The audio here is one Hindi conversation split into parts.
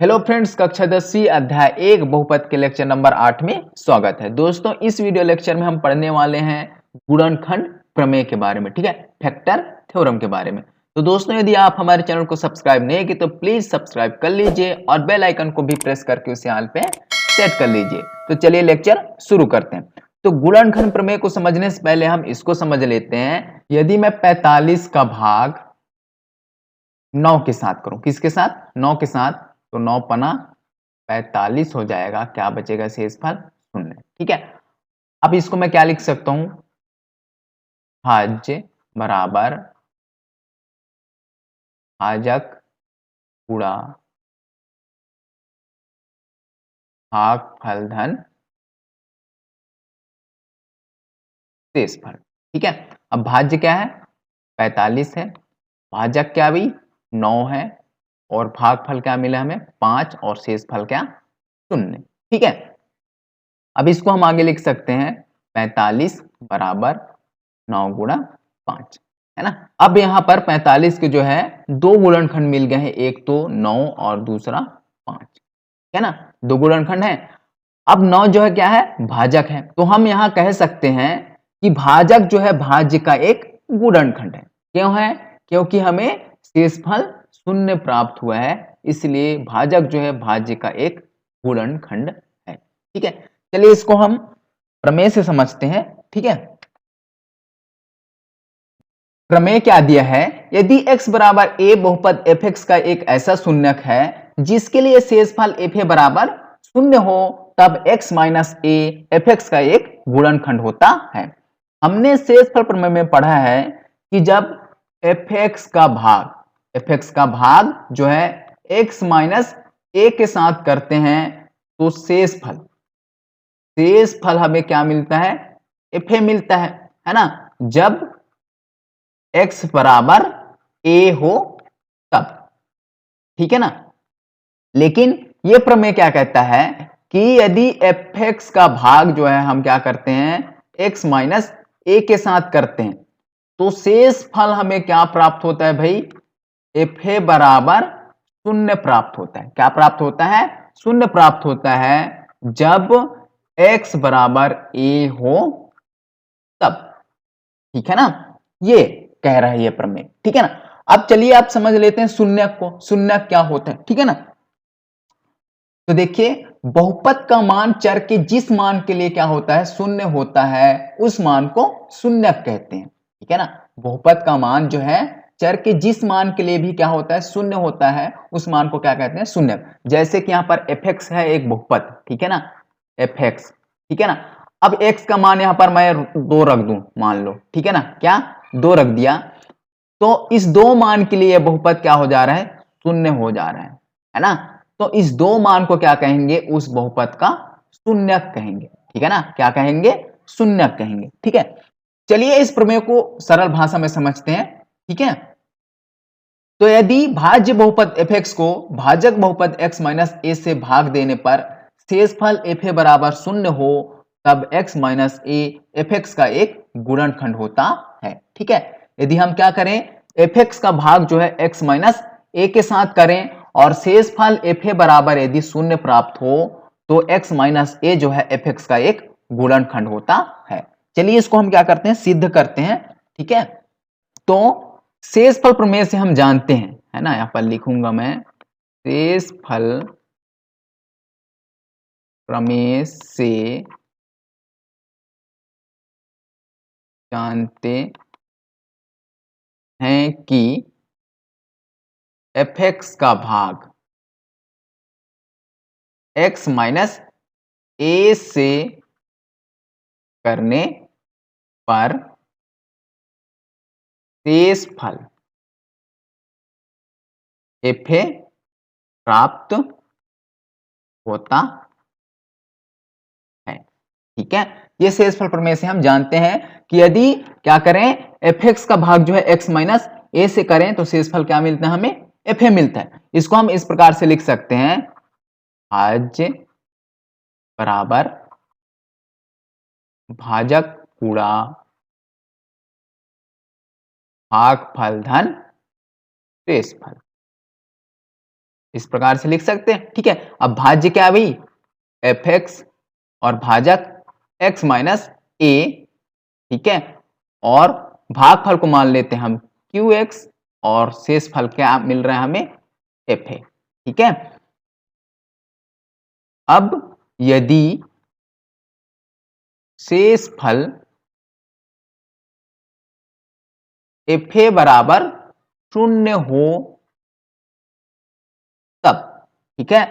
हेलो फ्रेंड्स, कक्षा 10वीं अध्याय 1 बहुपद के लेक्चर नंबर 8 में स्वागत है। दोस्तों, इस वीडियो लेक्चर में हम पढ़ने वाले हैं गुणनखंड प्रमेय के बारे में, ठीक है, फैक्टर थ्योरम के बारे में। तो दोस्तों, यदि आप हमारे चैनल को सब्सक्राइब नहीं किए तो प्लीज सब्सक्राइब कर लीजिए और बेल आइकन को भी प्रेस करके उसे ऑल पे सेट कर लीजिए। तो चलिए लेक्चर शुरू करते हैं। तो गुणनखंड प्रमेय को समझने से पहले हम इसको समझ लेते हैं। यदि मैं 45 का भाग 9 के साथ करूं, किसके साथ? 9 के साथ, तो 9 पना 45 हो जाएगा। क्या बचेगा? शेषफल 0। ठीक है, अब इसको मैं क्या लिख सकता हूं? भाज्य बराबर भाजक गुणा भागफल धन शेषफल। ठीक है, अब भाज्य क्या है? 45 है। भाजक क्या भी? 9 है। और भागफल क्या मिला हमें? 5। और शेषफल क्या? 0। ठीक है, अब इसको हम आगे लिख सकते हैं 45 बराबर 9 गुणा 5, है ना। अब यहां पर 45 के जो है दो गुणनखंड मिल गए हैं, एक तो 9 और दूसरा 5, है ना। दो गुणनखंड है। अब 9 जो है क्या है? भाजक है। तो हम यहां कह सकते हैं कि भाजक जो है भाज्य का एक गुणनखंड है। क्यों है? क्योंकि हमें शेषफल 0 प्राप्त हुआ है, इसलिए भाजक जो है भाज्य का एक गुणनखंड है। ठीक है, चलिए इसको हम प्रमेय से समझते हैं। ठीक है, प्रमेय क्या दिया है? यदि x बराबर a बहुपद fx का एक ऐसा शून्यक है जिसके लिए शेषफल fa बराबर 0 हो, तब x माइनस a fx का एक गुणनखंड होता है। हमने शेषफल प्रमेय में पढ़ा है कि जब fx का भाग जो है x माइनस a के साथ करते हैं तो शेषफल हमें क्या मिलता है? fa मिलता है ना। जब x बराबर a हो तब, ठीक है ना। लेकिन यह प्रमेय क्या कहता है कि यदि fx का भाग जो है हम क्या करते हैं? x माइनस a के साथ करते हैं तो शेषफल हमें क्या प्राप्त होता है भाई? fa बराबर 0 प्राप्त होता है। क्या प्राप्त होता है? 0 प्राप्त होता है जब x बराबर a हो तब, ठीक है ना। ये कह रहा है ये प्रमेय, ठीक है ना। अब चलिए आप समझ लेते हैं शून्यक को। शून्यक क्या होता है, ठीक है ना। तो देखिए, बहुपद का मान चर के जिस मान के लिए क्या होता है? 0 होता है, उस मान को शून्यक कहते हैं, ठीक है ना। बहुपद का मान जो है चर के जिस मान के लिए भी क्या होता है? 0 होता है, उस मान को क्या कहते हैं? शून्यक। जैसे कि यहां पर fx है एक बहुपद, ठीक है ना, fx, ठीक है ना। अब x का मान यहां पर मैं 2 रख दूं, मान लो, ठीक है ना। क्या? 2 रख दिया, तो इस 2 मान के लिए बहुपद क्या हो जा रहा है? 0 हो जा रहा है ना। तो इस 2 मान को क्या कहेंगे? उस बहुपद का शून्यक कहेंगे, ठीक है ना। क्या कहेंगे? शून्यक कहेंगे, ठीक है। चलिए इस प्रमेय को सरल भाषा में समझते हैं, ठीक है। तो यदि भाज्य बहुपद fx को भाजक बहुपद x माइनस a से भाग देने पर शेषफल fa बराबर 0 हो, तब x माइनस a fx का एक गुणनखंड होता है, ठीक है। यदि हम क्या करें? fx का भाग जो है x माइनस a के साथ करें और शेषफल fa बराबर यदि 0 प्राप्त हो तो x माइनस a जो है fx का एक गुणनखंड होता है। चलिए इसको हम क्या करते हैं? सिद्ध करते हैं, ठीक है। तो शेषफल प्रमेय से हम जानते हैं, है ना, यहां पर लिखूंगा मैं, शेषफल प्रमेय से जानते हैं कि fx का भाग x माइनस a से करने पर शेषफल fa प्राप्त होता है, ठीक है। ये शेषफल प्रमेय से हम जानते हैं कि यदि क्या करें? fx का भाग जो है x माइनस a से करें तो शेषफल क्या मिलता है हमें? fa मिलता है। इसको हम इस प्रकार से लिख सकते हैं, भाज्य बराबर भाजक गुणा भागफल धन शेषफल। इस प्रकार से लिख सकते हैं। ठीक है, अब भाज्य क्या है भाई, एफ एक्स और भाजक x माइनस ए। ठीक है, और भागफल को मान लेते हैं हम क्यू एक्स और शेष फल क्या मिल रहा है हमें, एफ है। ठीक है, अब यदि शेष फल एफ ए बराबर 0 हो तब, ठीक है,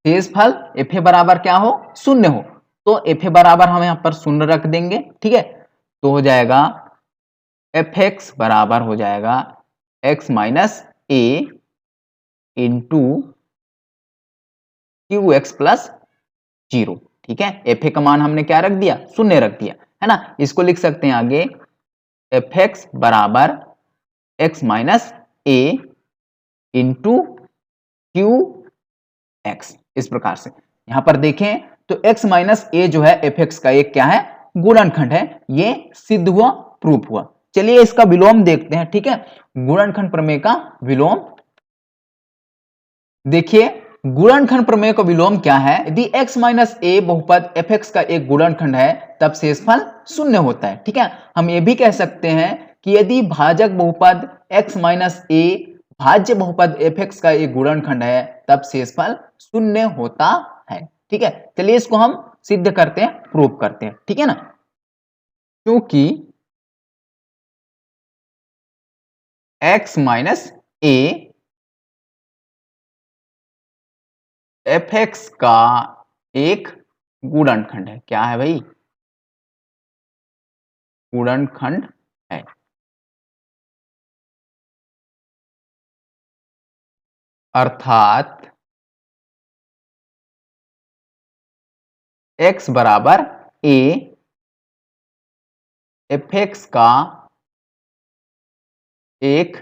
शेष फल एफ ए बराबर क्या हो, 0 हो, तो एफ ए बराबर हम यहां पर 0 रख देंगे। ठीक है, तो हो जाएगा एफ एक्स बराबर हो जाएगा एक्स माइनस ए इंटू क्यू एक्स प्लस 0। ठीक है, एफ ए का मान हमने क्या रख दिया, 0 रख दिया, है ना। इसको लिख सकते हैं आगे एफ एक्स बराबर एक्स माइनस ए इंटू क्यू एक्स। इस प्रकार से यहां पर देखें तो x माइनस ए जो है एफ एक्स का एक क्या है, गुणनखंड है। ये सिद्ध हुआ, प्रूफ हुआ। चलिए इसका विलोम देखते हैं। ठीक है, गुणनखंड प्रमेय का विलोम देखिए, गुणनखंड प्रमेय का विलोम क्या है, यदि x माइनस ए बहुपद एफ एक्स का एक गुणनखंड है तब शेषफल 0 होता है। ठीक है, हम ये भी कह सकते हैं कि यदि भाजक बहुपद x माइनस ए भाज्य बहुपद एफ एक्स का एक गुणनखंड है तब शेषफल 0 होता है। ठीक है, चलिए इसको हम सिद्ध करते हैं, प्रूव करते हैं। ठीक है ना, क्योंकि x minus A F x का एक गुणनखंड है। क्या है भाई, गुणनखंड है। अर्थात x बराबर a एफ एक्स का एक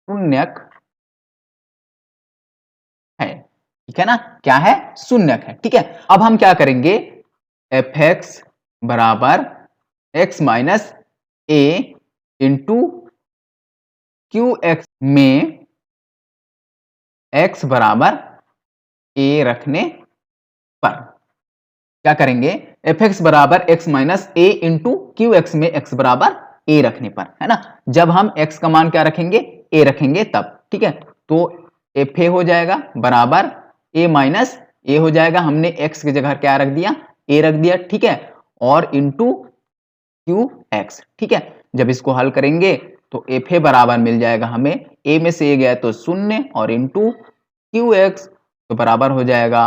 शून्यक है। ठीक है ना, क्या है, शून्यक है। ठीक है, अब हम क्या करेंगे, एफ एक्स बराबर एक्स माइनस ए इंटू क्यू एक्स में x बराबर a रखने पर क्या करेंगे, एफ एक्स बराबर एक्स माइनस ए इंटू क्यू एक्स में x बराबर a रखने पर, है ना। जब हम x का मान क्या रखेंगे, a रखेंगे तब। ठीक है, तो एफ ए हो जाएगा बराबर a माइनस ए हो जाएगा, हमने x की जगह क्या रख दिया, a रख दिया। ठीक है, और इंटू क्यू एक्स। ठीक है, जब इसको हल करेंगे तो एफ ए बराबर मिल जाएगा हमें, a में से a गया तो 0 और इंटू क्यू एक्स तो बराबर हो जाएगा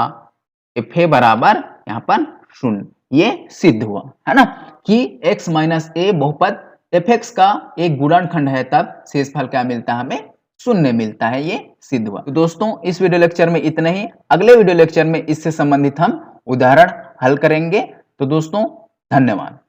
एफ ए बराबर यहां पर 0। ये सिद्ध हुआ, है ना, कि x माइनस ए बहुपद एफ एक्स का एक गुणनखंड है तब शेषफल क्या मिलता है हमें, 0 मिलता है। ये सिद्ध हुआ। तो दोस्तों इस वीडियो लेक्चर में इतना ही। अगले वीडियो लेक्चर में इससे संबंधित हम उदाहरण हल करेंगे। तो दोस्तों धन्यवाद।